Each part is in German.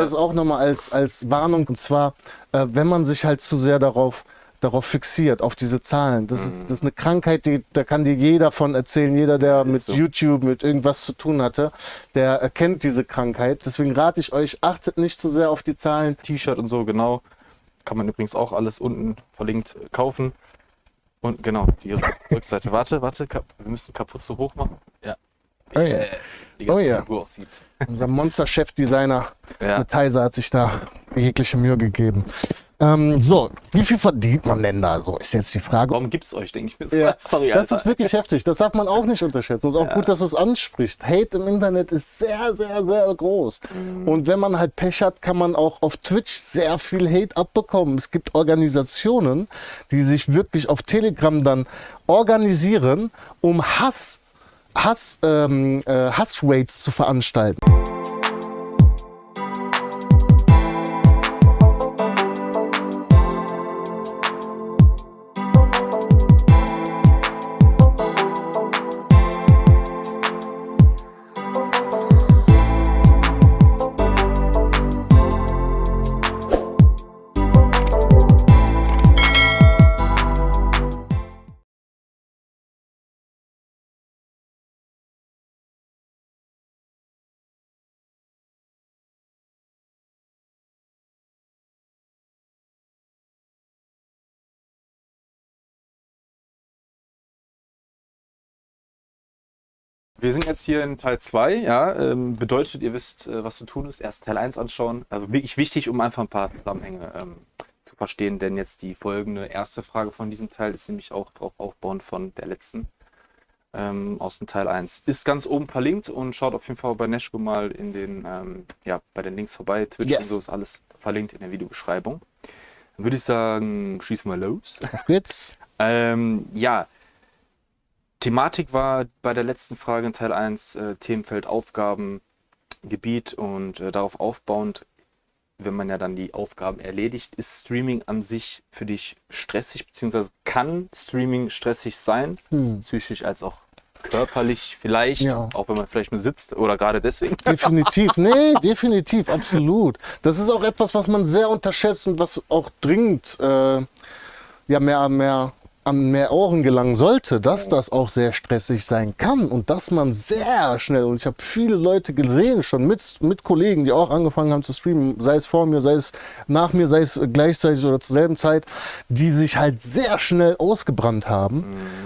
Das ist auch nochmal als Warnung, und zwar, wenn man sich halt zu sehr darauf fixiert, auf diese Zahlen. Das ist eine Krankheit, da kann dir jeder von erzählen. Jeder, der mit YouTube, mit irgendwas zu tun hatte, der erkennt diese Krankheit. Deswegen rate ich euch, achtet nicht zu sehr auf die Zahlen. T-Shirt und so, genau. Kann man übrigens auch alles unten verlinkt kaufen. Und genau, die Rückseite. Warte, wir müssen Kapuze hoch machen. Ja. Oh ja. Oh ja. Unser Monster-Chef-Designer mit Heiser hat sich da jegliche Mühe gegeben. So, wie viel verdient man denn da? So ist jetzt die Frage. Warum gibt es euch, denke ich mir so. Ja, Sorry, Alter. das ist wirklich heftig. Das darf man auch nicht unterschätzen. Und auch gut, dass du es ansprichst. Hate im Internet ist sehr, sehr, sehr groß. Und wenn man halt Pech hat, kann man auch auf Twitch sehr viel Hate abbekommen. Es gibt Organisationen, die sich wirklich auf Telegram dann organisieren, um Hassraids zu veranstalten. Wir sind jetzt hier in Teil 2, ja, bedeutet, ihr wisst, was zu tun ist, erst Teil 1 anschauen, also wirklich wichtig, um einfach ein paar Zusammenhänge zu verstehen, denn jetzt die folgende erste Frage von diesem Teil ist nämlich auch darauf aufbauend von der letzten aus dem Teil 1. Ist ganz oben verlinkt und schaut auf jeden Fall bei Neschko mal in den, bei den Links vorbei, Twitch und so ist alles verlinkt in der Videobeschreibung. Dann würde ich sagen, schießen wir los. Auf geht's. Ja. Thematik war bei der letzten Frage in Teil 1 Themenfeld Aufgaben, Gebiet und darauf aufbauend, wenn man ja dann die Aufgaben erledigt, ist Streaming an sich für dich stressig, beziehungsweise kann Streaming stressig sein, psychisch als auch körperlich vielleicht, auch wenn man vielleicht nur sitzt oder gerade deswegen. Definitiv, nee, definitiv, absolut. Das ist auch etwas, was man sehr unterschätzt und was auch dringend an mehr Ohren gelangen sollte, dass das auch sehr stressig sein kann und dass man sehr schnell, und ich habe viele Leute gesehen, schon mit Kollegen, die auch angefangen haben zu streamen, sei es vor mir, sei es nach mir, sei es gleichzeitig oder zur selben Zeit, die sich halt sehr schnell ausgebrannt haben.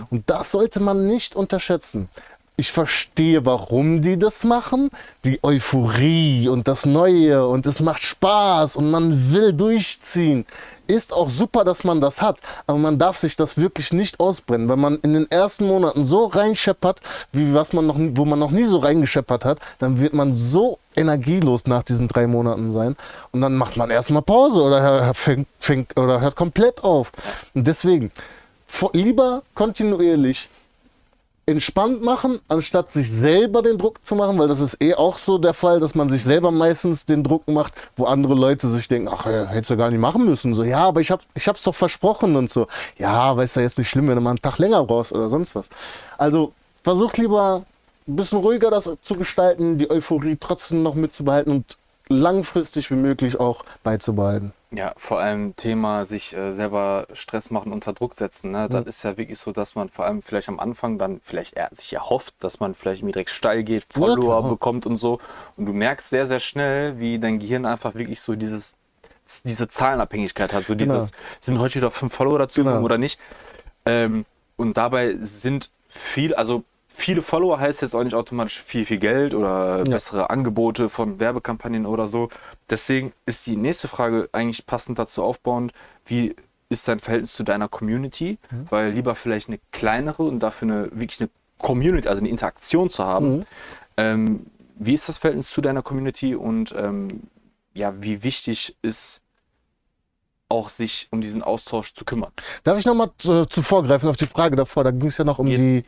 Und das sollte man nicht unterschätzen. Ich verstehe, warum die das machen. Die Euphorie und das Neue und es macht Spaß und man will durchziehen. Ist auch super, dass man das hat, aber man darf sich das wirklich nicht ausbrennen. Wenn man in den ersten Monaten so reinscheppert, wo man noch nie so reingescheppert hat, dann wird man so energielos nach diesen 3 Monaten sein und dann macht man erstmal Pause oder hört komplett auf. Und deswegen lieber kontinuierlich entspannt machen, anstatt sich selber den Druck zu machen, weil das ist auch so der Fall, dass man sich selber meistens den Druck macht, wo andere Leute sich denken, ach, hättest du gar nicht machen müssen. So, ja, aber ich hab's doch versprochen und so. Ja, aber ist ja jetzt nicht schlimm, wenn du mal einen Tag länger brauchst oder sonst was. Also versucht lieber ein bisschen ruhiger das zu gestalten, die Euphorie trotzdem noch mitzubehalten und langfristig wie möglich auch beizubehalten. Ja, vor allem Thema sich selber Stress machen, unter Druck setzen. Ne? Das ist ja wirklich so, dass man vor allem vielleicht am Anfang dann vielleicht sich erhofft, dass man vielleicht irgendwie direkt steil geht, Follower bekommt und so. Und du merkst sehr, sehr schnell, wie dein Gehirn einfach wirklich so diese Zahlenabhängigkeit hat. So dieses, sind heute wieder 5 Follower dazu oder nicht? Und dabei sind viele Follower heißt jetzt auch nicht automatisch viel Geld oder bessere Angebote von Werbekampagnen oder so. Deswegen ist die nächste Frage eigentlich passend dazu aufbauend, wie ist dein Verhältnis zu deiner Community? Weil lieber vielleicht eine kleinere und dafür wirklich eine Community, also eine Interaktion zu haben. Wie ist das Verhältnis zu deiner Community und wie wichtig ist auch sich um diesen Austausch zu kümmern? Darf ich nochmal zuvorgreifen auf die Frage davor? Da ging es ja noch um die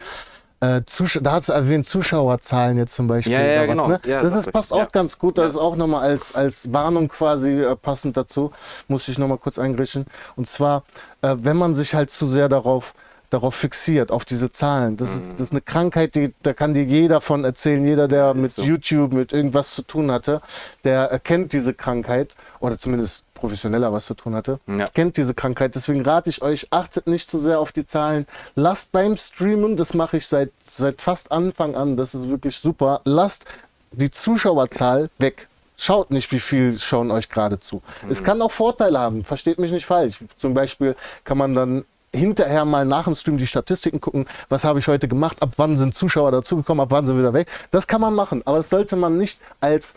da hat es erwähnt, Zuschauerzahlen jetzt zum Beispiel. Ja, genau. Ne? Das passt auch ganz gut. Das ist auch nochmal als Warnung quasi passend dazu. Muss ich nochmal kurz eingreifen. Und zwar, wenn man sich halt zu sehr darauf darauf fixiert, auf diese Zahlen. Das ist eine Krankheit, da kann dir jeder von erzählen. Jeder, der mit so. YouTube, mit irgendwas zu tun hatte, der erkennt diese Krankheit oder zumindest professioneller was zu tun hatte, kennt diese Krankheit. Deswegen rate ich euch, achtet nicht zu sehr auf die Zahlen. Lasst beim Streamen, das mache ich seit fast Anfang an, das ist wirklich super, lasst die Zuschauerzahl weg. Schaut nicht, wie viel schauen euch gerade zu. Es kann auch Vorteile haben, versteht mich nicht falsch. Zum Beispiel kann man dann hinterher mal nach dem Stream die Statistiken gucken, was habe ich heute gemacht, ab wann sind Zuschauer dazugekommen, ab wann sind wieder weg. Das kann man machen, aber das sollte man nicht als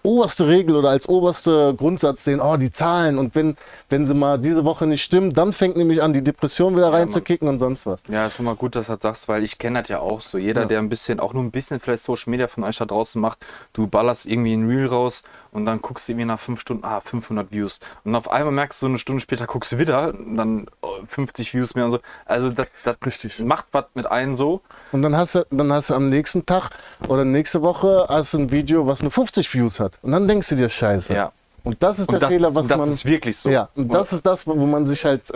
oberste Regel oder als oberste Grundsatz sehen, oh, die Zahlen, und wenn sie mal diese Woche nicht stimmen, dann fängt nämlich an, die Depression wieder reinzukicken und sonst was. Ja, ist immer gut, dass du das sagst, weil ich kenne das ja auch so. Jeder, der ein bisschen, auch nur ein bisschen vielleicht Social Media von euch da draußen macht, du ballerst irgendwie ein Reel raus und dann guckst du irgendwie nach 5 Stunden, 500 Views. Und auf einmal merkst du, eine Stunde später guckst du wieder und dann 50 Views mehr und so. Also das Richtig. macht was mit einem so. Und dann hast du am nächsten Tag oder nächste Woche hast du ein Video, was nur 50 Views hat. Und dann denkst du dir, scheiße. Ja. Und das ist der Fehler, was man... Das ist wirklich so. Ja, und das ist das, wo man sich halt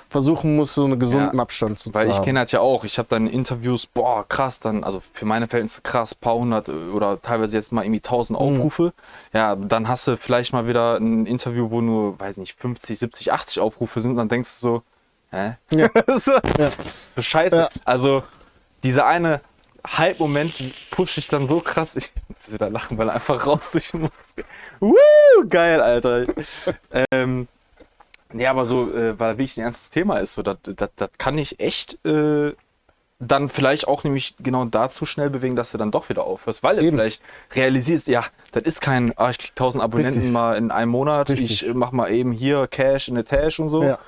versuchen muss, so einen gesunden Abstand zu Weil haben. ich kenne das ja auch. Ich habe dann Interviews, boah, krass, dann, also für meine Verhältnisse krass, paar hundert oder teilweise jetzt mal irgendwie 1000 Aufrufe. Ja, dann hast du vielleicht mal wieder ein Interview, wo nur, weiß nicht, 50, 70, 80 Aufrufe sind und dann denkst du so, hä? Ja. So scheiße. Ja. Also, dieser eine Hype-Moment pusht dich dann so krass. Ich muss wieder lachen, weil er einfach raus durch den Muskel. Geil, Alter. Nee, aber so, weil wirklich ein ernstes Thema ist, so, das kann ich echt dann vielleicht auch nämlich genau dazu schnell bewegen, dass du dann doch wieder aufhörst, weil du vielleicht realisierst, ja, das ist kein, ich krieg 1000 Abonnenten mal in einem Monat, ich mach mal eben hier Cash in der Tasche und so. Ja.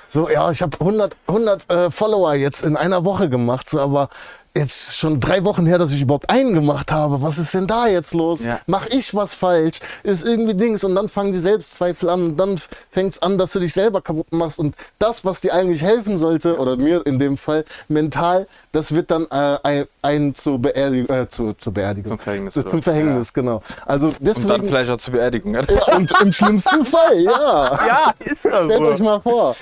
So, ja, ich habe 100 Follower jetzt in einer Woche gemacht, so, aber jetzt schon 3 Wochen her, dass ich überhaupt einen gemacht habe. Was ist denn da jetzt los? Ja. Mach ich was falsch? Ist irgendwie Dings. Und dann fangen die Selbstzweifel an. Und dann fängt es an, dass du dich selber kaputt machst. Und das, was dir eigentlich helfen sollte, oder mir in dem Fall, mental, das wird dann einen zur Beerdigung. Zum Verhängnis. Zum Verhängnis, genau. Also deswegen, Und dann vielleicht auch zur Beerdigung. Ja, und im schlimmsten Fall, ja. ja, ist das Stellt euch so. mal vor.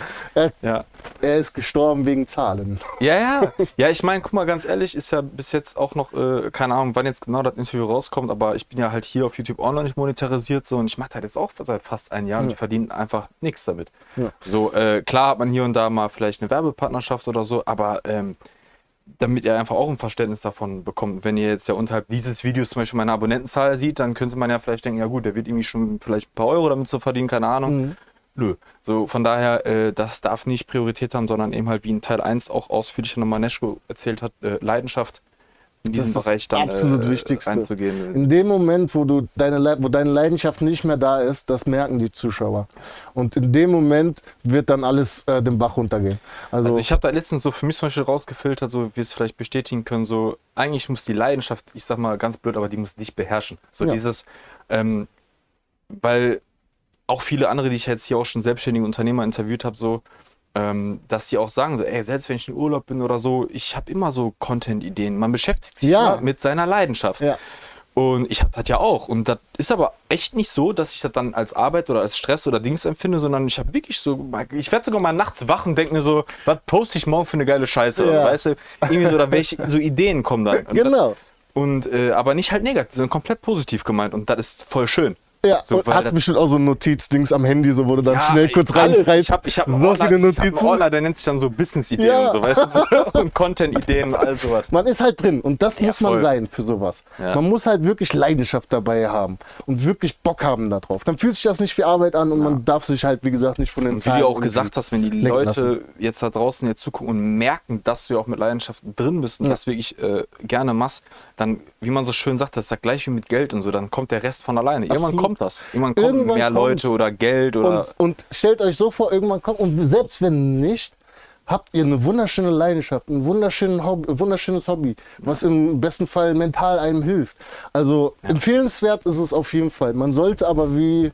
Ja. Er ist gestorben wegen Zahlen. Ja. Ja, ich meine, guck mal, ganz ehrlich, ist ja bis jetzt auch noch, keine Ahnung, wann jetzt genau das Interview rauskommt, aber ich bin ja halt hier auf YouTube auch noch nicht monetarisiert so und ich mache das jetzt auch seit fast 1 Jahr und ich verdiene einfach nichts damit. Ja. So, klar hat man hier und da mal vielleicht eine Werbepartnerschaft oder so, aber damit ihr einfach auch ein Verständnis davon bekommt, wenn ihr jetzt ja unterhalb dieses Videos zum Beispiel meine Abonnentenzahl sieht, dann könnte man ja vielleicht denken, ja gut, der wird irgendwie schon vielleicht ein paar Euro damit zu verdienen, keine Ahnung. Nö. So, von daher, das darf nicht Priorität haben, sondern eben halt, wie in Teil 1 auch ausführlich nochmal Neschko erzählt hat, Leidenschaft in diesem Bereich dann absolut Wichtigste. reinzugehen. In dem Moment, wo deine Leidenschaft nicht mehr da ist, das merken die Zuschauer. Und in dem Moment wird dann alles den Bach runtergehen. Also ich habe da letztens so für mich zum Beispiel rausgefiltert, so wie es vielleicht bestätigen können, so eigentlich muss die Leidenschaft, ich sag mal ganz blöd, aber die muss dich beherrschen. So dieses, weil auch viele andere, die ich jetzt hier auch schon selbstständige Unternehmer interviewt habe, so, dass sie auch sagen, so, ey, selbst wenn ich in Urlaub bin oder so, ich habe immer so Content-Ideen. Man beschäftigt sich immer mit seiner Leidenschaft. Ja. Und ich habe das ja auch. Und das ist aber echt nicht so, dass ich das dann als Arbeit oder als Stress oder Dings empfinde, sondern ich habe wirklich so, ich werde sogar mal nachts wach und denke mir so, was poste ich morgen für eine geile Scheiße? Ja. Oder, weißt du, irgendwie so, oder welche so Ideen kommen dann. Genau. Und aber nicht halt negativ, sondern komplett positiv gemeint. Und das ist voll schön. Ja, so, und hast du bestimmt auch so ein Notizdings am Handy, so, wo du dann schnell kurz reinschreibst. Ich hab so viele Notizen. Ich hab einen Ordner, der nennt sich dann so Business-Ideen und so, weißt du, und Content-Ideen und all sowas. Man ist halt drin und das muss man sein für sowas. Ja. Man muss halt wirklich Leidenschaft dabei haben und wirklich Bock haben darauf. Dann fühlt sich das nicht wie Arbeit an und man darf sich halt, wie gesagt, nicht von den Zahlen. Wie du auch gesagt hast, wenn die Leute jetzt da draußen jetzt zugucken und merken, dass du ja auch mit Leidenschaft drin bist und das wirklich gerne machst, dann, wie man so schön sagt, das ist ja gleich wie mit Geld und so, dann kommt der Rest von alleine. Irgendwann kommt das. Irgendwann mehr Leute oder Geld oder. Und stellt euch so vor, irgendwann kommt, und selbst wenn nicht, habt ihr eine wunderschöne Leidenschaft, ein wunderschönes Hobby, was im besten Fall mental einem hilft. Also empfehlenswert ist es auf jeden Fall. Man sollte aber, wie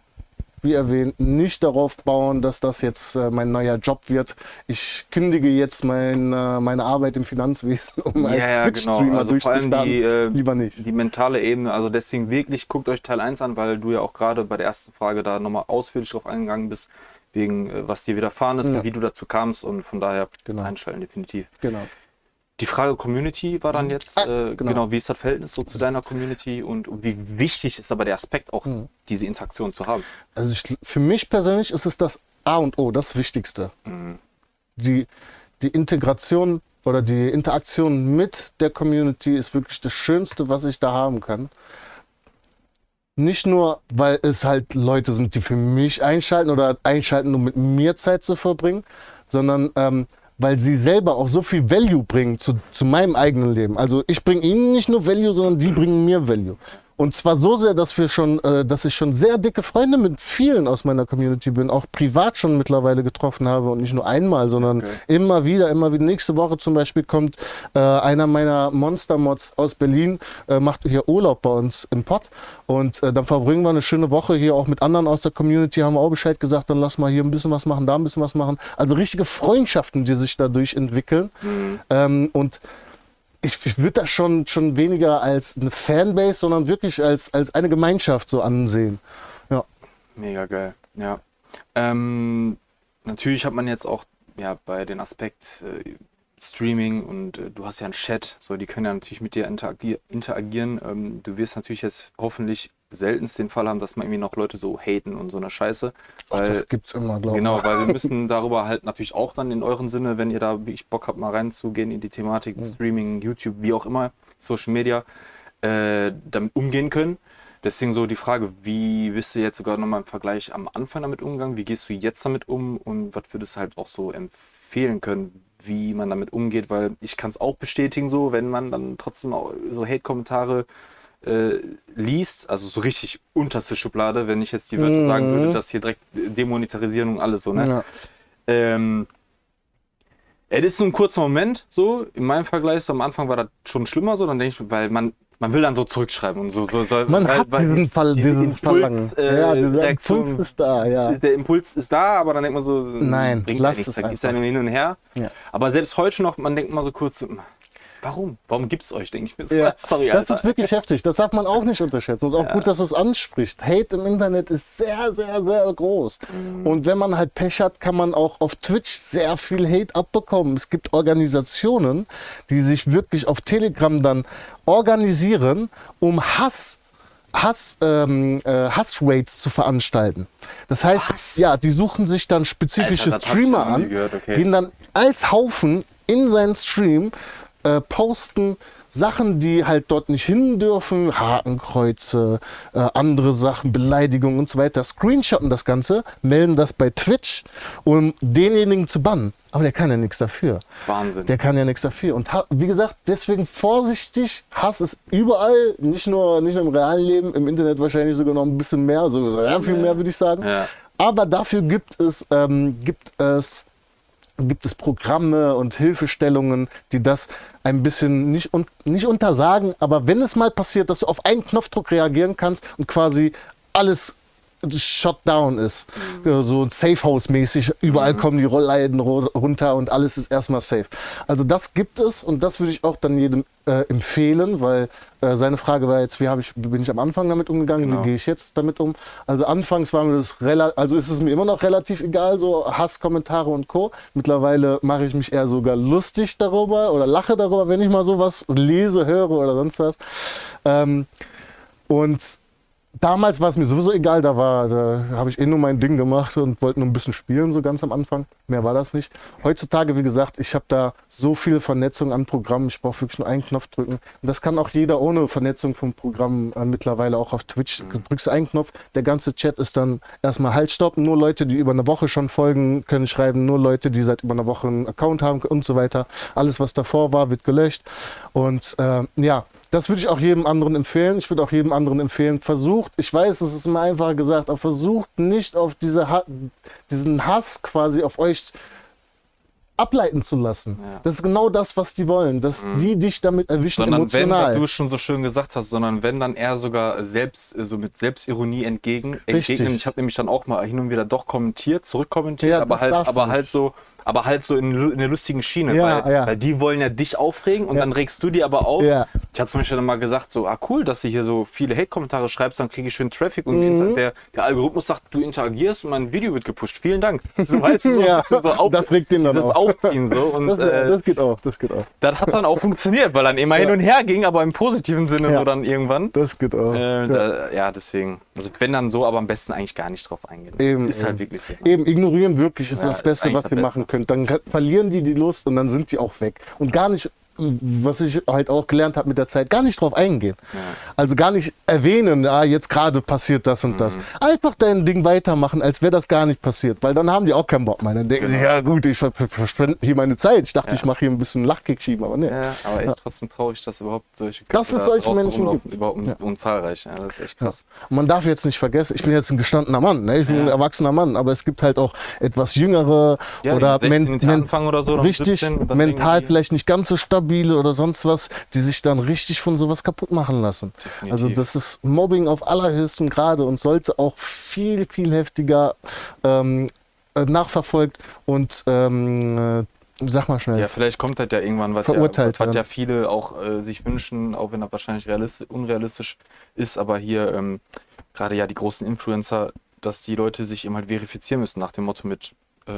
erwähnt, nicht darauf bauen, dass das jetzt mein neuer Job wird. Ich kündige jetzt meine Arbeit im Finanzwesen, um als Twitch-Streamer durchzustarten. Lieber nicht. Die mentale Ebene, also deswegen wirklich, guckt euch Teil 1 an, weil du ja auch gerade bei der ersten Frage da nochmal ausführlich drauf eingegangen bist, wegen was dir widerfahren ist, Ja. wie du dazu kamst und von daher Genau. einschalten, definitiv. Genau. Die Frage Community war dann jetzt, genau. genau, wie ist das Verhältnis so zu deiner Community und wie wichtig ist aber der Aspekt auch, diese Interaktion zu haben? Also für mich persönlich ist es das A und O, das Wichtigste. Die Integration oder die Interaktion mit der Community ist wirklich das Schönste, was ich da haben kann. Nicht nur, weil es halt Leute sind, die für mich einschalten oder einschalten, um mit mir Zeit zu verbringen, sondern weil sie selber auch so viel Value bringen zu meinem eigenen Leben. Also ich bringe ihnen nicht nur Value, sondern sie bringen mir Value. Und zwar so sehr, dass ich schon sehr dicke Freunde mit vielen aus meiner Community bin, auch privat schon mittlerweile getroffen habe und nicht nur einmal, sondern immer wieder. Nächste Woche zum Beispiel kommt einer meiner Monster-Mods aus Berlin, macht hier Urlaub bei uns im Pott und dann verbringen wir eine schöne Woche hier auch mit anderen aus der Community, haben wir auch Bescheid gesagt, dann lass mal hier ein bisschen was machen, da ein bisschen was machen. Also richtige Freundschaften, die sich dadurch entwickeln. Und ich würde das schon weniger als eine Fanbase, sondern wirklich als eine Gemeinschaft so ansehen. Ja. Mega geil, ja. Natürlich hat man jetzt auch bei den Aspekt Streaming und du hast ja einen Chat, so die können ja natürlich mit dir interagieren. Du wirst natürlich jetzt hoffentlich seltenst den Fall haben, dass man irgendwie noch Leute so haten und so eine Scheiße. Weil, das gibt's immer, glaube ich. Genau, weil wir müssen darüber halt natürlich auch dann in euren Sinne, wenn ihr da wirklich Bock habt, mal reinzugehen in die Thematik, Streaming, YouTube, wie auch immer, Social Media, damit umgehen können. Deswegen so die Frage, wie bist du jetzt sogar nochmal im Vergleich am Anfang damit umgegangen? Wie gehst du jetzt damit um und was würdest du halt auch so empfehlen können, wie man damit umgeht? Weil ich kann es auch bestätigen, so, wenn man dann trotzdem auch so Hate-Kommentare liest, also so richtig unterste Schublade, wenn ich jetzt die Wörter sagen würde, dass hier direkt Demonetarisieren und alles so, ne? Ja. Es ist so ein kurzer Moment, so, in meinem Vergleich, so am Anfang war das schon schlimmer, so, dann denke ich, weil man will dann so zurückschreiben und so. Man hat diesen Verlangen. Ja, dieser Impuls ist da, ja. Der Impuls ist da, aber dann denkt man so, Nein, bringt lass ja nichts, es da ist ja einfach. nur hin und her. Ja. Aber selbst heute noch, man denkt mal so kurz, warum? Warum gibt es euch, denke ich mir so. Ja, Sorry, das Alter. ist wirklich heftig. Das darf man auch nicht unterschätzen. Es ist auch gut, dass du es ansprichst. Hate im Internet ist sehr, sehr, sehr groß. Und wenn man halt Pech hat, kann man auch auf Twitch sehr viel Hate abbekommen. Es gibt Organisationen, die sich wirklich auf Telegram dann organisieren, um Hassraids zu veranstalten. Das heißt, ja, die suchen sich dann spezifische Alter, das hab ich Streamer noch nie an, gehört, okay. gehen dann als Haufen in seinen Stream, posten Sachen, die halt dort nicht hin dürfen, Hakenkreuze, andere Sachen, Beleidigungen und so weiter, screenshotten das Ganze, melden das bei Twitch, um denjenigen zu bannen. Aber der kann ja nichts dafür. Wahnsinn. Der kann ja nichts dafür. Und wie gesagt, deswegen vorsichtig, Hass ist überall, nicht nur im realen Leben, im Internet wahrscheinlich sogar noch ein bisschen mehr, sogar viel mehr, würde ich sagen. Ja. Aber dafür gibt es Programme und Hilfestellungen, die das ein bisschen nicht untersagen, aber wenn es mal passiert, dass du auf einen Knopfdruck reagieren kannst und quasi alles shut down ist. Ja, so Safe-House-mäßig, überall kommen die Rollläden runter und alles ist erstmal safe. Also das gibt es und das würde ich auch dann jedem empfehlen, weil seine Frage war jetzt, bin ich am Anfang damit umgegangen, Genau. wie gehe ich jetzt damit um? Also anfangs war mir das also ist es mir immer noch relativ egal, so Hasskommentare und Co. Mittlerweile mache ich mich eher sogar lustig darüber oder lache darüber, wenn ich mal sowas lese, höre oder sonst was. Und damals war es mir sowieso egal, da habe ich nur mein Ding gemacht und wollte nur ein bisschen spielen, so ganz am Anfang. Mehr war das nicht. Heutzutage, wie gesagt, ich habe da so viel Vernetzung an Programmen, ich brauche wirklich nur einen Knopf drücken. Und das kann auch jeder ohne Vernetzung vom Programm mittlerweile auch auf Twitch. Drückst du einen Knopf, der ganze Chat ist dann erstmal Haltstopp. Nur Leute, die über eine Woche schon folgen, können schreiben. Nur Leute, die seit über einer Woche einen Account haben und so weiter. Alles, was davor war, wird gelöscht. Und ja, das würde ich auch jedem anderen empfehlen. Ich würde auch jedem anderen empfehlen, versucht, ich weiß, es ist immer einfacher gesagt, aber versucht nicht auf diesen Hass quasi auf euch ableiten zu lassen. Ja. Das ist genau das, was die wollen, dass die dich damit erwischen, sondern emotional. wenn, wie du es schon so schön gesagt hast, sondern wenn dann eher sogar so mit Selbstironie entgegnen. Ich habe nämlich dann auch mal hin und wieder doch kommentiert, zurückkommentiert, Ja, aber halt so aber halt so in der lustigen Schiene, Ja, weil die wollen ja dich aufregen und dann regst du die aber auf. Ja. Ich habe zum Beispiel dann mal gesagt, so, cool, dass du hier so viele Hate-Kommentare schreibst, dann kriege ich schön Traffic und der Algorithmus sagt, du interagierst und mein Video wird gepusht. Vielen Dank. So, weißt du, Ja, so das regt den dann auf. aufziehen so. Und Das geht auch. das hat dann auch funktioniert, weil dann immer hin und her ging, aber im positiven Sinne Ja. so dann irgendwann. Das geht auch. Ja, deswegen. Also wenn dann so, aber am besten eigentlich gar nicht drauf eingehen. Eben, ist halt eben. wirklich so. Eben, ignorieren wirklich ist Ja, das ist Beste, eigentlich was das ihr Beste. machen könnt. Dann verlieren die Lust und dann sind die auch weg. Und gar nicht, was ich halt auch gelernt habe mit der Zeit, gar nicht drauf eingehen. Also gar nicht erwähnen, jetzt gerade passiert das und das. Einfach dein Ding weitermachen, als wäre das gar nicht passiert. Weil dann haben die auch keinen Bock mehr. Dann denken sie, ja gut, ich verschwende hier meine Zeit. Ich dachte, ich mache hier ein bisschen Lachkick schieben, aber nee. Ja, aber echt trotzdem traurig, dass überhaupt solche Dass es da solche draußen Menschen rumlaufen, gibt. überhaupt und zahlreich. Ja, das ist echt krass. Und man darf jetzt nicht vergessen, ich bin jetzt ein gestandener Mann, ne? Ich bin ein erwachsener Mann, aber es gibt halt auch etwas jüngere Ja, oder die 16 anfangen oder so, dann richtig 17 und dann mental denken die- vielleicht nicht ganz so stabile oder sonst was, die sich dann richtig von sowas kaputt machen lassen. Definitiv. Also das ist Mobbing auf allerhöchstem Grade und sollte auch viel, viel heftiger nachverfolgt und sag mal schnell. Ja, vielleicht kommt das ja irgendwann, Verurteilt was werden. ja viele auch sich wünschen, auch wenn das wahrscheinlich unrealistisch ist, aber hier gerade ja die großen Influencer, dass die Leute sich eben halt verifizieren müssen nach dem Motto mit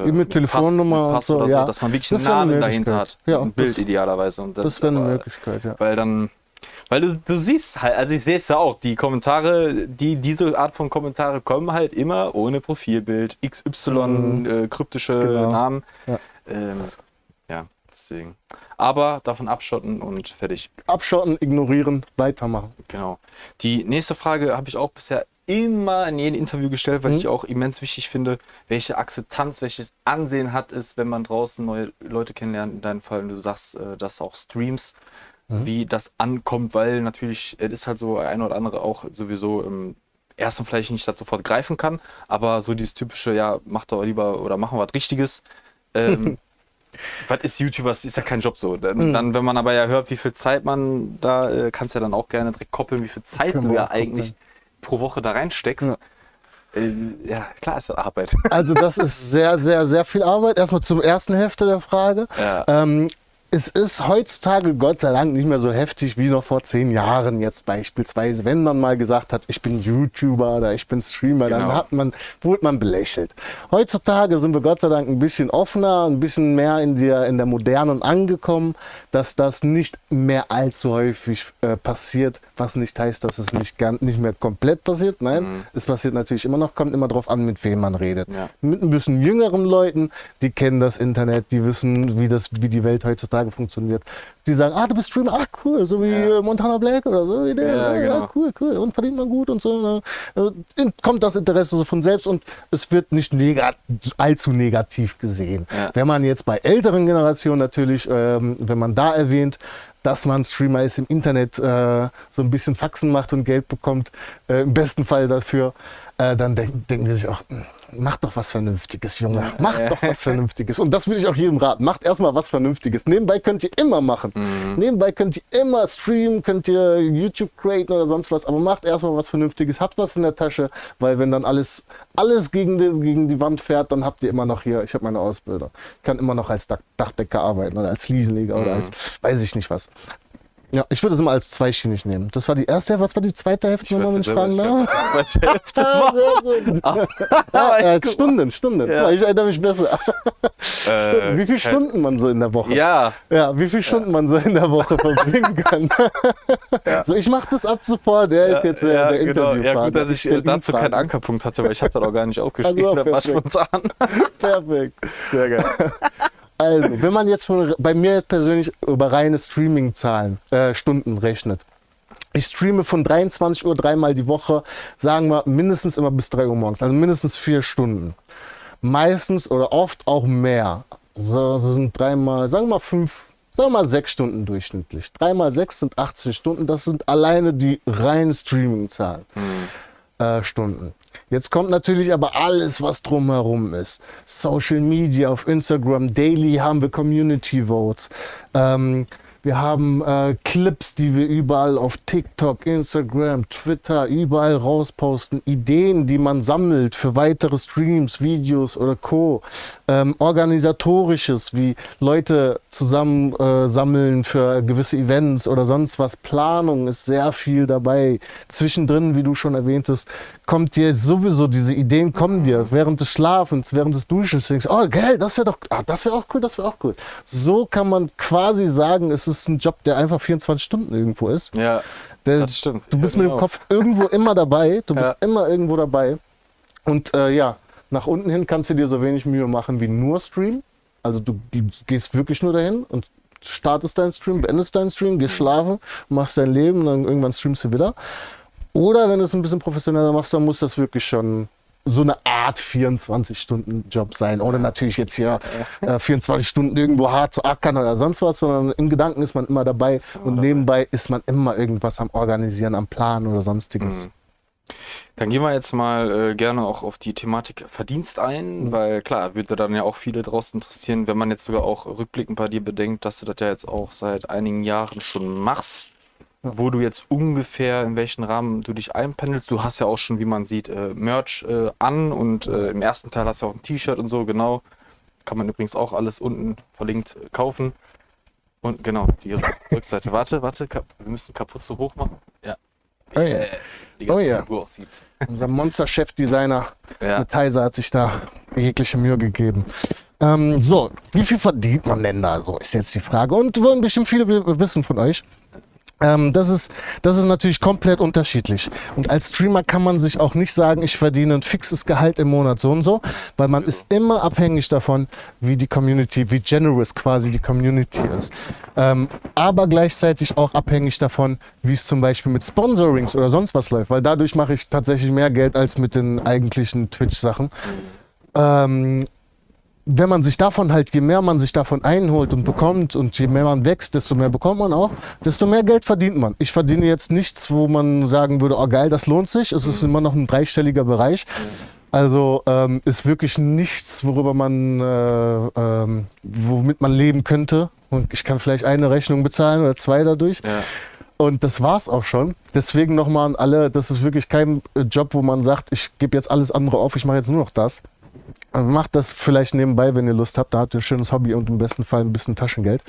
Mit Telefonnummer Pass und so, oder ja. dass man wirklich Das einen wäre eine Namen dahinter Möglichkeit. hat, Ja, ein Bild das- idealerweise. Und Das wäre eine aber- Möglichkeit, ja. Weil du siehst halt, also ich sehe es ja auch, die Kommentare, diese Art von Kommentare kommen halt immer ohne Profilbild, XY, kryptische Genau. Namen. Ja. Ja, deswegen. Aber davon abschotten und fertig. Abschotten, ignorieren, weitermachen. Genau. Die nächste Frage habe ich auch bisher immer in jedem Interview gestellt, weil ich auch immens wichtig finde, welche Akzeptanz, welches Ansehen hat es, wenn man draußen neue Leute kennenlernt, in deinem Fall, und du sagst, dass auch Streams, wie das ankommt, weil natürlich, es ist halt so ein oder andere auch sowieso erst und vielleicht nicht das sofort greifen kann, aber so dieses typische, ja, mach doch lieber oder machen wir was Richtiges. Was ist YouTuber? Das ist ja kein Job so. Dann, wenn man aber ja hört, wie viel Zeit man da, kannst ja dann auch gerne direkt koppeln, wie viel Zeit Können du wir ja auch koppeln. eigentlich pro Woche da reinsteckst. Ja, klar ist das Arbeit. Also das ist sehr, sehr, sehr viel Arbeit. Erstmal zum ersten Hälfte der Frage. Ja. Es ist heutzutage Gott sei Dank nicht mehr so heftig wie noch vor 10 Jahren jetzt beispielsweise. Wenn man mal gesagt hat, ich bin YouTuber oder ich bin Streamer, Genau. dann wurde man belächelt. Heutzutage sind wir Gott sei Dank ein bisschen offener, ein bisschen mehr in der Modernen angekommen, dass das nicht mehr allzu häufig passiert, was nicht heißt, dass es nicht mehr komplett passiert. Nein, es passiert natürlich immer noch, kommt immer darauf an, mit wem man redet. Ja. Mit ein bisschen jüngeren Leuten, die kennen das Internet, die wissen, wie die Welt heutzutage funktioniert. Die sagen, du bist Streamer, cool, so wie Montana Black oder so. Wie der, Ja, genau. Cool. Und verdient man gut und so. Ne? Kommt das Interesse so von selbst und es wird nicht allzu negativ gesehen. Ja. Wenn man jetzt bei älteren Generationen natürlich, wenn man da erwähnt, dass man Streamer ist, im Internet so ein bisschen Faxen macht und Geld bekommt, im besten Fall dafür, dann denken die sich auch, mach doch was Vernünftiges, Junge. Mach doch was Vernünftiges. Und das will ich auch jedem raten. Macht erstmal was Vernünftiges. Nebenbei könnt ihr immer machen. Nebenbei könnt ihr immer streamen, könnt ihr YouTube createn oder sonst was. Aber macht erstmal was Vernünftiges. Habt was in der Tasche. Weil wenn dann alles gegen die Wand fährt, dann habt ihr immer noch hier, ich habe meine Ausbildung. Ich kann immer noch als Dachdecker arbeiten oder als Fliesenleger oder als weiß ich nicht was. Ja, ich würde es immer als zweischienig nehmen. Das war die erste Hälfte. Was war die zweite Hälfte, wenn man mich fragen darf? Stunden. Ja. Ich erinnere mich besser. Wie viele Stunden man so in der Woche? Ja, Ja, wie viele Stunden man so in der Woche verbringen kann. So, ich mache das ab sofort. Der ist jetzt der genau. Interview. Ja, gut, dass ich dazu keinen Ankerpunkt hatte, weil ich hatte das auch gar nicht aufgeschrieben. Also, Das war perfekt. spontan. Perfekt. Sehr geil. Also, wenn man jetzt bei mir jetzt persönlich über reine Streaming-Zahlen, Stunden rechnet. Ich streame von 23 Uhr dreimal die Woche, sagen wir mindestens immer bis 3 Uhr morgens, also mindestens 4 Stunden. Meistens oder oft auch mehr. So sind dreimal, sagen wir mal 5, sagen wir mal 6 Stunden durchschnittlich. 3 mal 6 sind 18 Stunden, das sind alleine die reinen Streaming-Zahlen. Stunden. Jetzt kommt natürlich aber alles, was drumherum ist. Social Media, auf Instagram, daily haben wir Community Votes. Wir haben Clips, die wir überall auf TikTok, Instagram, Twitter, überall rausposten. Ideen, die man sammelt für weitere Streams, Videos oder Co. Organisatorisches, wie Leute zusammen sammeln für gewisse Events oder sonst was. Planung ist sehr viel dabei. Zwischendrin, wie du schon erwähntest, kommt dir sowieso, diese Ideen kommen dir während des Schlafens, während des Duschens. Denkst, oh geil, das wäre doch, das wäre auch cool, das wäre auch cool. So kann man quasi sagen, es ist ein Job, der einfach 24 Stunden irgendwo ist. Ja, das stimmt. Du bist mit dem Kopf irgendwo immer dabei, du bist immer irgendwo dabei. Und ja, nach unten hin kannst du dir so wenig Mühe machen wie nur Stream. Also du gehst wirklich nur dahin und startest deinen Stream, beendest deinen Stream, gehst schlafen, machst dein Leben und dann irgendwann streamst du wieder. Oder wenn du es ein bisschen professioneller machst, dann muss das wirklich schon so eine Art 24-Stunden-Job sein. Ohne natürlich jetzt hier 24 Stunden irgendwo hart zu ackern oder sonst was, sondern in Gedanken ist man immer dabei und nebenbei ist man immer irgendwas am Organisieren, am Planen oder sonstiges. Dann gehen wir jetzt mal gerne auch auf die Thematik Verdienst ein, weil klar, würde dann ja auch viele draußen interessieren, wenn man jetzt sogar auch rückblickend bei dir bedenkt, dass du das ja jetzt auch seit einigen Jahren schon machst, wo du jetzt ungefähr, in welchen Rahmen du dich einpendelst. Du hast ja auch schon, wie man sieht, Merch an und im ersten Teil hast du auch ein T-Shirt und so, genau. Kann man übrigens auch alles unten verlinkt kaufen. Und genau, die Rückseite. Warte, wir müssen Kapuze hoch machen. Ja. Oh ja. Oh ja. Unser Monster-Chef-Designer Matthijser hat sich da jegliche Mühe gegeben. So, wie viel verdient man denn da? So ist jetzt die Frage. Und wollen bestimmt viele wissen von euch. Das ist natürlich komplett unterschiedlich. Und als Streamer kann man sich auch nicht sagen, ich verdiene ein fixes Gehalt im Monat so und so, weil man ist immer abhängig davon, wie die Community, wie generous quasi die Community ist. Aber gleichzeitig auch abhängig davon, wie es zum Beispiel mit Sponsorings oder sonst was läuft, weil dadurch mache ich tatsächlich mehr Geld als mit den eigentlichen Twitch-Sachen. Wenn man sich davon halt, je mehr man sich davon einholt und bekommt und je mehr man wächst, desto mehr bekommt man auch, desto mehr Geld verdient man. Ich verdiene jetzt nichts, wo man sagen würde, oh geil, das lohnt sich. Es ist immer noch ein dreistelliger Bereich. Also ist wirklich nichts, worüber man, womit man leben könnte. Und ich kann vielleicht eine Rechnung bezahlen oder zwei dadurch. Ja. Und das war's auch schon. Deswegen nochmal an alle, das ist wirklich kein Job, wo man sagt, ich gebe jetzt alles andere auf, ich mache jetzt nur noch das. Macht das vielleicht nebenbei, wenn ihr Lust habt. Da habt ihr ein schönes Hobby und im besten Fall ein bisschen Taschengeld.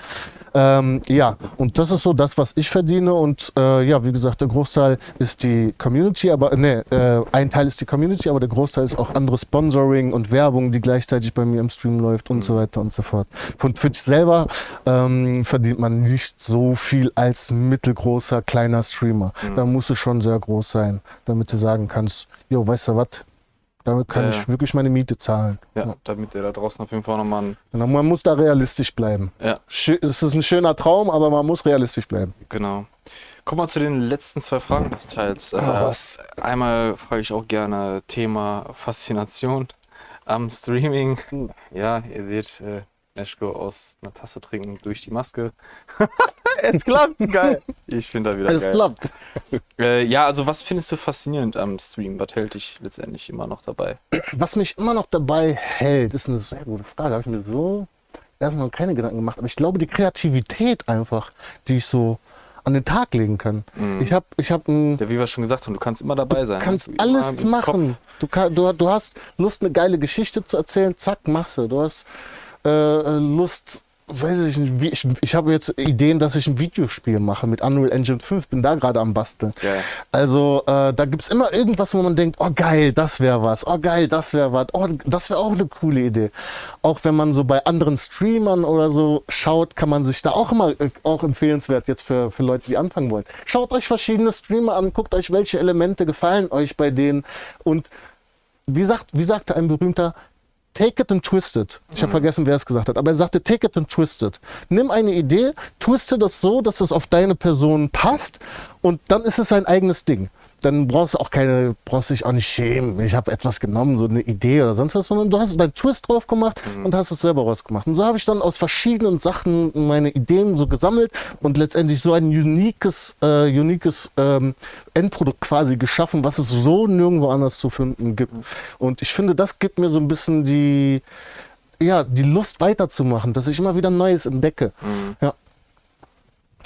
Ja, und das ist so das, was ich verdiene. Und ja, wie gesagt, der Großteil ist die Community, aber ein Teil ist die Community, aber der Großteil ist auch andere Sponsoring und Werbung, die gleichzeitig bei mir im Stream läuft und so weiter und so fort. Von Twitch selber verdient man nicht so viel als mittelgroßer, kleiner Streamer. Da muss es schon sehr groß sein, damit du sagen kannst, jo, weißt du was? Damit kann ich wirklich meine Miete zahlen. Ja, damit ihr da draußen auf jeden Fall nochmal man muss da realistisch bleiben. Ja. Es ist ein schöner Traum, aber man muss realistisch bleiben. Genau. Kommen wir zu den letzten zwei Fragen des Teils. Einmal frage ich auch gerne Thema Faszination am Streaming. Ja, ihr seht Neschko aus einer Tasse trinken durch die Maske. Es klappt, geil. Ich finde da wieder geil. Es klappt. Ja, also was findest du faszinierend am Stream? Was hält dich letztendlich immer noch dabei? Was mich immer noch dabei hält, ist eine sehr gute Frage. Da habe ich mir so erstmal keine Gedanken gemacht. Aber ich glaube, die Kreativität einfach, die ich so an den Tag legen kann. Ich hab ja, wie wir schon gesagt haben, du kannst immer dabei sein. Du kannst alles machen. Du hast Lust, eine geile Geschichte zu erzählen, zack, machst du. Du hast Lust, weiß ich nicht, ich habe jetzt Ideen, dass ich ein Videospiel mache mit Unreal Engine 5, bin da gerade am Basteln. Okay. Also da gibt es immer irgendwas, wo man denkt, oh geil, das wäre was, oh geil, das wäre was, oh, das wäre auch eine coole Idee. Auch wenn man so bei anderen Streamern oder so schaut, kann man sich da auch immer, auch empfehlenswert jetzt für Leute, die anfangen wollen. Schaut euch verschiedene Streamer an, guckt euch, welche Elemente gefallen euch bei denen und wie sagte ein berühmter, take it and twist it. Ich habe vergessen, wer es gesagt hat, aber er sagte, take it and twist it. Nimm eine Idee, twiste das so, dass es auf deine Person passt und dann ist es ein eigenes Ding. Dann brauchst du dich auch nicht schämen. Ich habe etwas genommen, so eine Idee oder sonst was, sondern du hast deinen Twist drauf gemacht und hast es selber rausgemacht. Und so habe ich dann aus verschiedenen Sachen meine Ideen so gesammelt und letztendlich so ein uniques Endprodukt quasi geschaffen, was es so nirgendwo anders zu finden gibt. Und ich finde, das gibt mir so ein bisschen die Lust weiterzumachen, dass ich immer wieder Neues entdecke. Ja.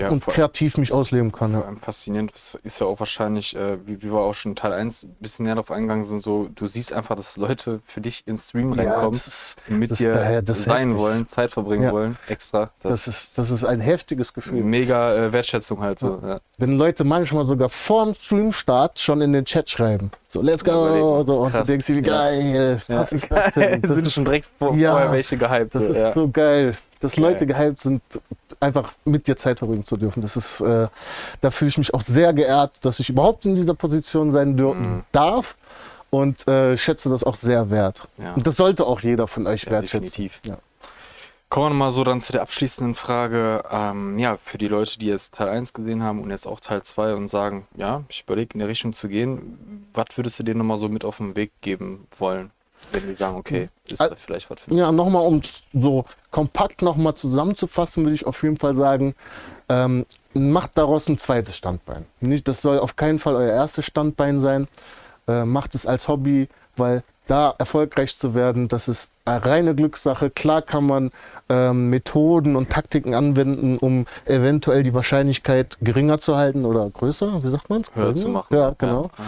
Ja, und kreativ mich ausleben kann. vor Ja. allem faszinierend ist ja auch wahrscheinlich, wie wir auch schon in Teil 1 ein bisschen näher darauf eingegangen sind, so, du siehst einfach, dass Leute für dich ins Stream reinkommen, mit dir das ist sein heftig. wollen, Zeit verbringen Ja. wollen, extra. Das ist ein heftiges Gefühl. Mega Wertschätzung halt so. Ja. Wenn Leute manchmal sogar vorm Streamstart schon in den Chat schreiben. So, let's Überleg go. mal. So, und du Krass. denkst dir, wie geil. Was ist das denn? Das sind ist, schon direkt Ja. vorher welche gehypt. das so, ist ja. so geil. Dass Geil. Leute gehypt sind, einfach mit dir Zeit verbringen zu dürfen. Das ist, da fühle ich mich auch sehr geehrt, dass ich überhaupt in dieser Position sein darf. Und schätze das auch sehr wert. Ja. Und das sollte auch jeder von euch wertschätzen. Definitiv. Ja. Kommen wir mal so dann zu der abschließenden Frage. Ja, für die Leute, die jetzt Teil 1 gesehen haben und jetzt auch Teil 2 und sagen, ja, ich überlege in der Richtung zu gehen, was würdest du denen nochmal so mit auf den Weg geben wollen? Wenn die sagen, okay, ist da vielleicht was für mich. Ja, nochmal, um es so kompakt nochmal zusammenzufassen, würde ich auf jeden Fall sagen, macht daraus ein zweites Standbein. Nicht, das soll auf keinen Fall euer erstes Standbein sein. Macht es als Hobby, weil da erfolgreich zu werden, das ist eine reine Glückssache. Klar kann man Methoden und Taktiken anwenden, um eventuell die Wahrscheinlichkeit geringer zu halten oder größer, wie sagt man es? Höher zu machen. Ja, genau. Ja.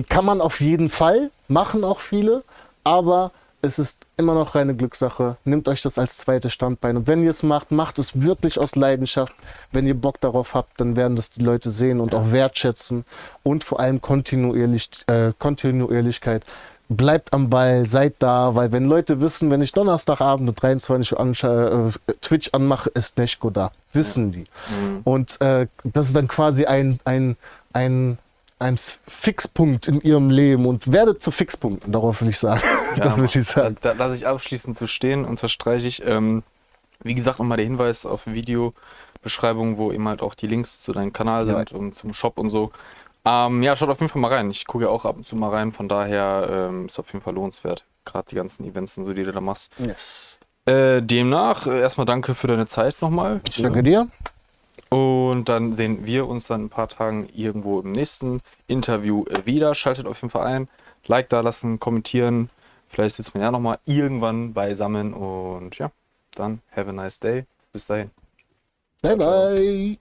Kann man auf jeden Fall, machen auch viele, aber es ist immer noch reine Glückssache. Nehmt euch das als zweites Standbein. Und wenn ihr es macht, macht es wirklich aus Leidenschaft. Wenn ihr Bock darauf habt, dann werden das die Leute sehen und auch wertschätzen. Und vor allem Kontinuierlichkeit. Bleibt am Ball, seid da, weil wenn Leute wissen, wenn ich Donnerstagabend um 23 Uhr Twitch anmache, ist Neschko da. Wissen die. Und das ist dann quasi ein Fixpunkt in ihrem Leben und werdet zu Fixpunkten, darauf will ich sagen. Das will ich sagen. Da lasse ich abschließend so stehen, unterstreiche ich. Wie gesagt, nochmal der Hinweis auf Videobeschreibung, wo eben halt auch die Links zu deinem Kanal sind und zum Shop und so. Ja, schaut auf jeden Fall mal rein. Ich gucke ja auch ab und zu mal rein, von daher ist auf jeden Fall lohnenswert. Gerade die ganzen Events und so, die du da machst. Yes. Demnach, erstmal danke für deine Zeit nochmal. Ich danke dir. Und dann sehen wir uns dann in ein paar Tagen irgendwo im nächsten Interview wieder. Schaltet auf jeden Fall ein. Like da lassen, kommentieren. Vielleicht sitzt man ja nochmal irgendwann beisammen. Und ja, dann have a nice day. Bis dahin. Bye, bye.